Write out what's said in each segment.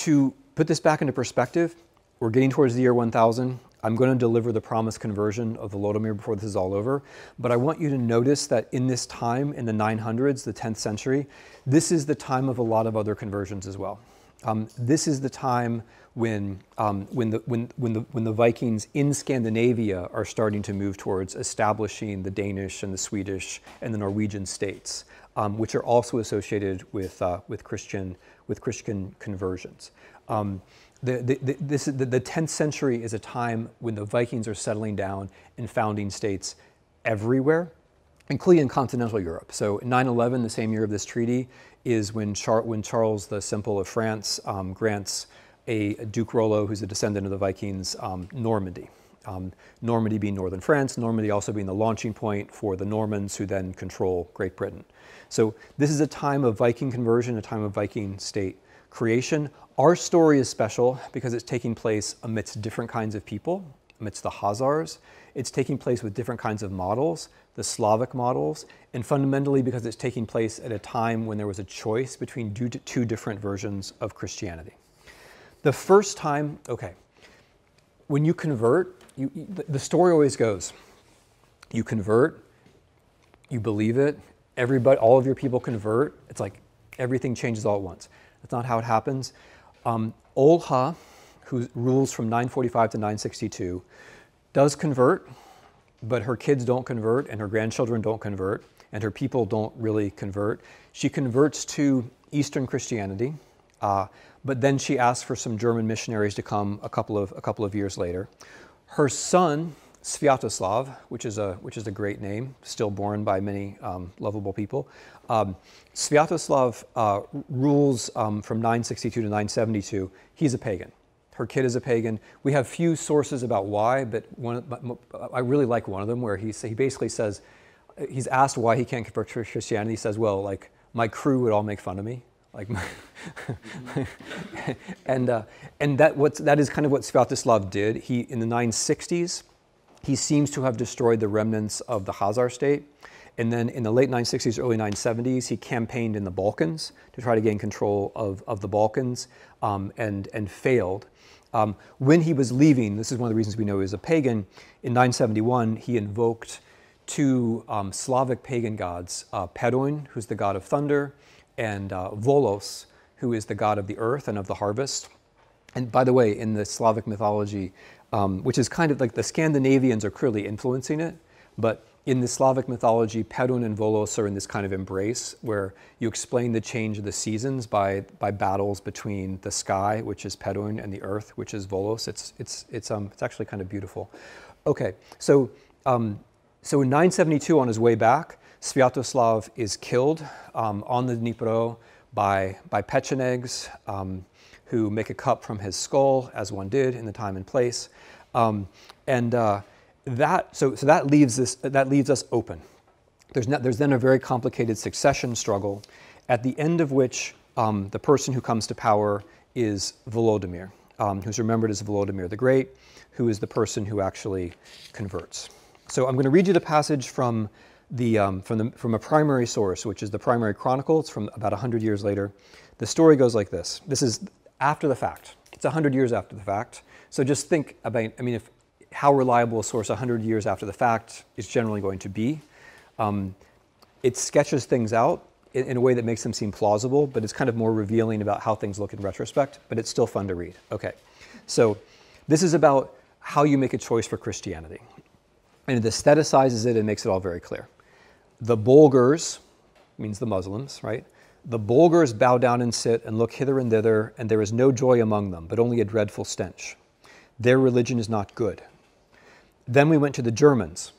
To put this back into perspective, we're getting towards the year 1000. I'm going to deliver the promised conversion of Volodimir before this is all over. But I want you to notice that in this time, in the 900s, the 10th century, this is the time of a lot of other conversions as well. This is the time when the Vikings in Scandinavia are starting to move towards establishing the Danish and the Swedish and the Norwegian states, which are also associated with Christian conversions. The 10th century is a time when the Vikings are settling down and founding states everywhere, including in continental Europe. So 911, the same year of this treaty, is when Charles the Simple of France grants a Duke Rollo, who's a descendant of the Vikings, Normandy. Normandy being northern France, Normandy also being the launching point for the Normans who then control Great Britain. So this is a time of Viking conversion, a time of Viking state creation. Our story is special because it's taking place amidst different kinds of people, amidst the Khazars. It's taking place with different kinds of models, the Slavic models, and fundamentally because it's taking place at a time when there was a choice between two different versions of Christianity. The first time, okay, when you convert, the story always goes, you convert, you believe it, everybody, all of your people convert, it's like everything changes all at once. That's not how it happens. Olga, who rules from 945 to 962, does convert, but her kids don't convert, and her grandchildren don't convert, and her people don't really convert. She converts to Eastern Christianity, but then she asks for some German missionaries to come a couple of years later. Her son, Sviatoslav, which is a great name, still borne by many lovable people. Sviatoslav rules from 962 to 972. He's a pagan. Her kid is a pagan. We have few sources about why, but I really like one of them where he basically says, he's asked why he can't convert to Christianity. He says, well, like, my crew would all make fun of me. Like, and that is kind of what Sviatoslav did. He, in the 960s, he seems to have destroyed the remnants of the Khazar state. And then in the late 960s, early 970s, he campaigned in the Balkans to try to gain control of the Balkans and failed. When he was leaving, this is one of the reasons we know he was a pagan, in 971, he invoked two Slavic pagan gods, Perun, who's the god of thunder, and Volos, who is the god of the earth and of the harvest. And by the way, in the Slavic mythology, which is kind of like the Scandinavians are clearly influencing it, but in the Slavic mythology, Perun and Volos are in this kind of embrace where you explain the change of the seasons by battles between the sky, which is Perun, and the earth, which is Volos. It's actually kind of beautiful. Okay, so in 972, on his way back, Sviatoslav is killed on the Dnipro by Pechenegs, who make a cup from his skull, as one did in the time and place, so that leaves us open. There's then a very complicated succession struggle, at the end of which the person who comes to power is Volodimir, who's remembered as Volodimir the Great, who is the person who actually converts. So I'm going to read you the passage from a primary source, which is the Primary Chronicle. It's from about 100 years later. The story goes like this. This is after the fact. It's 100 years after the fact. So just think about, how reliable a source 100 years after the fact is generally going to be. It sketches things out in a way that makes them seem plausible, but it's kind of more revealing about how things look in retrospect, but it's still fun to read. Okay, so this is about how you make a choice for Christianity. And it aestheticizes it and makes it all very clear. The Bulgars, means the Muslims, right? The Bulgars bow down and sit and look hither and thither, and there is no joy among them, but only a dreadful stench. Their religion is not good. Then we went to the Germans,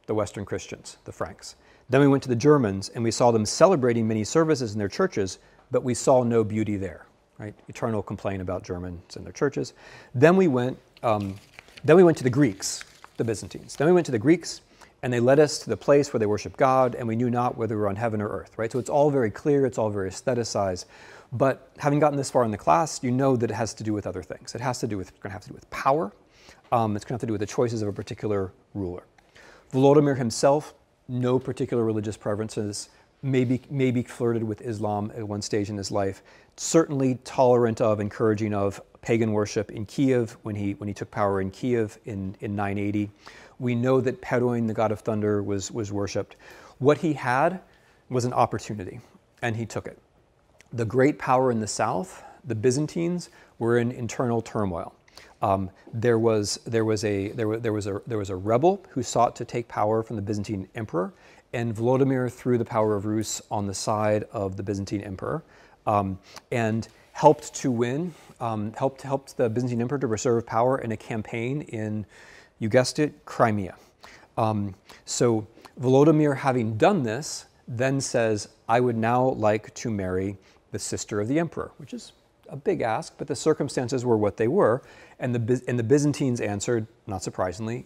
the Western Christians, the Franks. Then we went to the Germans, and we saw them celebrating many services in their churches, but we saw no beauty there, right? Eternal complaint about Germans and their churches. Then we went to the Greeks, the Byzantines. Then we went to the Greeks, and they led us to the place where they worship God, and we knew not whether we were on heaven or earth, right? So it's all very clear, it's all very aestheticized. But having gotten this far in the class, you know that it has to do with other things. It's going to have to do with power. It's going to have to do with the choices of a particular ruler. Volodymyr himself, no particular religious preferences, maybe flirted with Islam at one stage in his life, certainly tolerant of, encouraging of pagan worship in Kiev when he took power in Kiev in 980. We know that Perun, the god of thunder, was worshipped. What he had was an opportunity, and he took it. The great power in the south, the Byzantines, were in internal turmoil. There was a rebel who sought to take power from the Byzantine emperor, and Volodimir threw the power of Rus on the side of the Byzantine emperor, and helped to win, helped the Byzantine emperor to preserve power in a campaign in, you guessed it, Crimea. So Volodimir, having done this, then says, I would now like to marry the sister of the emperor, which is a big ask, but the circumstances were what they were. And the Byzantines answered, not surprisingly,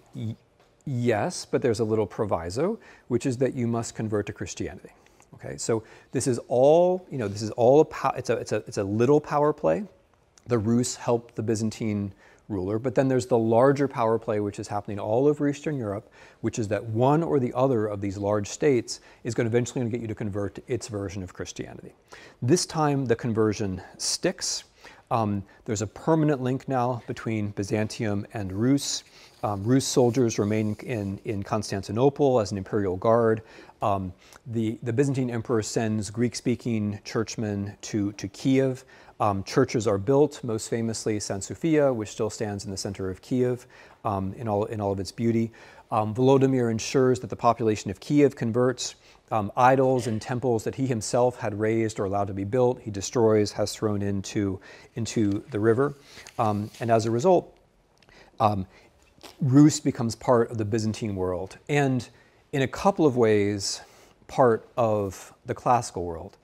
yes, but there's a little proviso, which is that you must convert to Christianity. Okay, so this is all, it's a little power play. The Rus helped the Byzantine ruler, but then there's the larger power play which is happening all over Eastern Europe, which is that one or the other of these large states is going to eventually get you to convert to its version of Christianity. This time the conversion sticks. There's a permanent link now between Byzantium and Rus. Rus soldiers remain in Constantinople as an imperial guard. The Byzantine emperor sends Greek-speaking churchmen to Kiev. Churches are built, most famously St. Sophia, which still stands in the center of Kiev in all of its beauty. Volodymyr ensures that the population of Kiev converts. Idols and temples that he himself had raised or allowed to be built, he destroys, has thrown into the river. And as a result, Rus becomes part of the Byzantine world, and in a couple of ways, part of the classical world.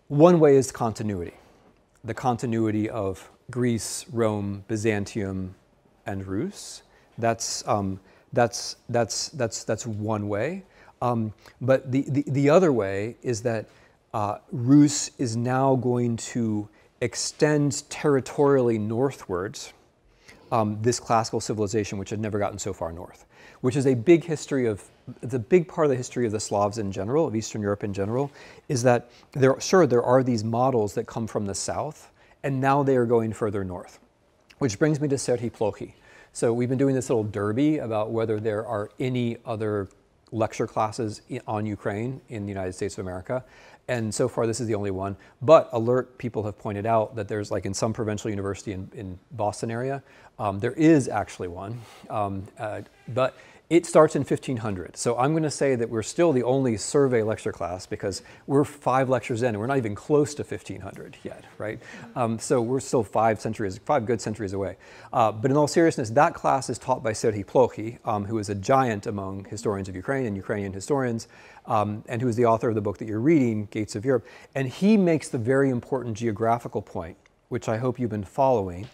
One way is continuity. The continuity of Greece, Rome, Byzantium, and Rus. That's one way. But the other way is that Rus is now going to extend territorially northwards this classical civilization, which had never gotten so far north, which is a big history of, the big part of the history of the Slavs in general, of Eastern Europe in general, is that there are these models that come from the south, and now they are going further north, which brings me to Serhii Plokhy. So we've been doing this little derby about whether there are any other lecture classes on Ukraine in the United States of America. And so far, this is the only one. But alert, people have pointed out that there's, like in some provincial university in Boston area, there is actually one. But it starts in 1500. So I'm going to say that we're still the only survey lecture class because we're 5 lectures in and we're not even close to 1500 yet, right? So we're still 5 good centuries away. But in all seriousness, that class is taught by Serhii Plokhy, who is a giant among historians of Ukraine and Ukrainian historians, and who is the author of the book that you're reading, Gates of Europe. And he makes the very important geographical point, which I hope you've been following,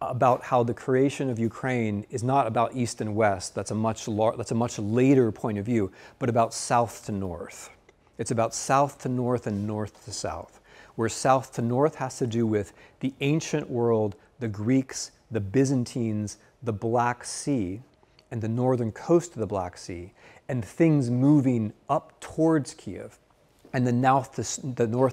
about how the creation of Ukraine is not about east and west, that's a much later point of view, but about south to north. It's about south to north and north to south, where south to north has to do with the ancient world, the Greeks, the Byzantines, the Black Sea, and the northern coast of the Black Sea, and things moving up towards Kiev. And the north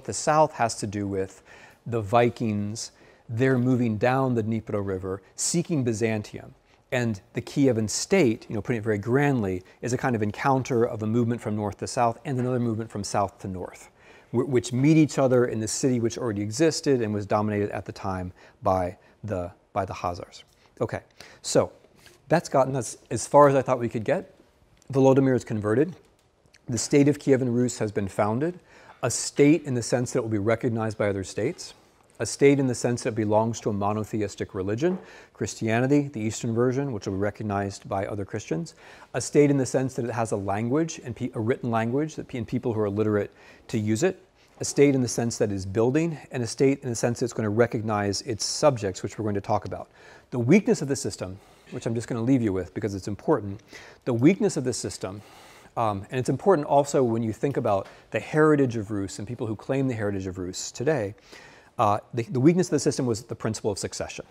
to south has to do with the Vikings. They're moving down the Dnipro River, seeking Byzantium. And the Kievan state, putting it very grandly, is a kind of encounter of a movement from north to south and another movement from south to north, which meet each other in the city which already existed and was dominated at the time by the Khazars. Okay, so that's gotten us as far as I thought we could get. Volodymyr is converted. The state of Kievan Rus has been founded, a state in the sense that it will be recognized by other states, a state in the sense that it belongs to a monotheistic religion, Christianity, the Eastern version, which will be recognized by other Christians, a state in the sense that it has a language, and a written language, and people who are literate to use it, a state in the sense that is building, and a state in the sense that it's going to recognize its subjects, which we're going to talk about. The weakness of the system, which I'm just going to leave you with because it's important, the weakness of this system, and it's important also when you think about the heritage of Rus and people who claim the heritage of Rus today, the weakness of the system was the principle of succession.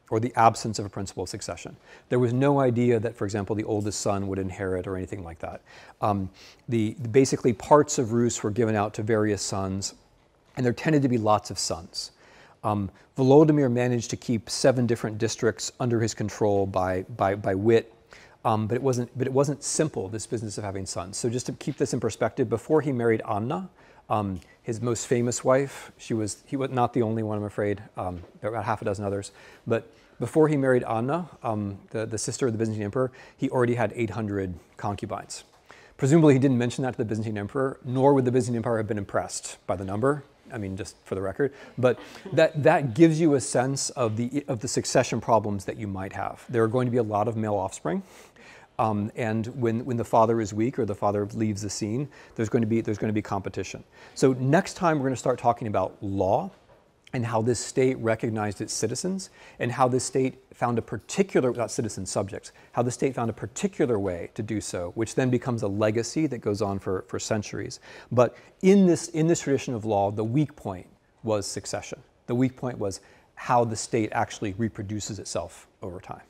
or the absence of a principle of succession. There was no idea that, for example, the oldest son would inherit or anything like that. Basically, parts of Rus were given out to various sons, and there tended to be lots of sons. Volodimir managed to keep 7 different districts under his control by wit, but it wasn't simple, this business of having sons. So just to keep this in perspective, before he married Anna, his most famous wife, he was not the only one, I'm afraid, there were about half a dozen others, but before he married Anna, the sister of the Byzantine emperor, he already had 800 concubines. Presumably he didn't mention that to the Byzantine emperor, nor would the Byzantine empire have been impressed by the number. I mean, just for the record, but that gives you a sense of the succession problems that you might have. There are going to be a lot of male offspring, and when the father is weak or the father leaves the scene, there's going to be competition. So next time we're going to start talking about law and how this state recognized its citizens, and how this state found a particular, not citizen subjects, how the state found a particular way to do so, which then becomes a legacy that goes on for centuries. But in this tradition of law, the weak point was succession. The weak point was how the state actually reproduces itself over time.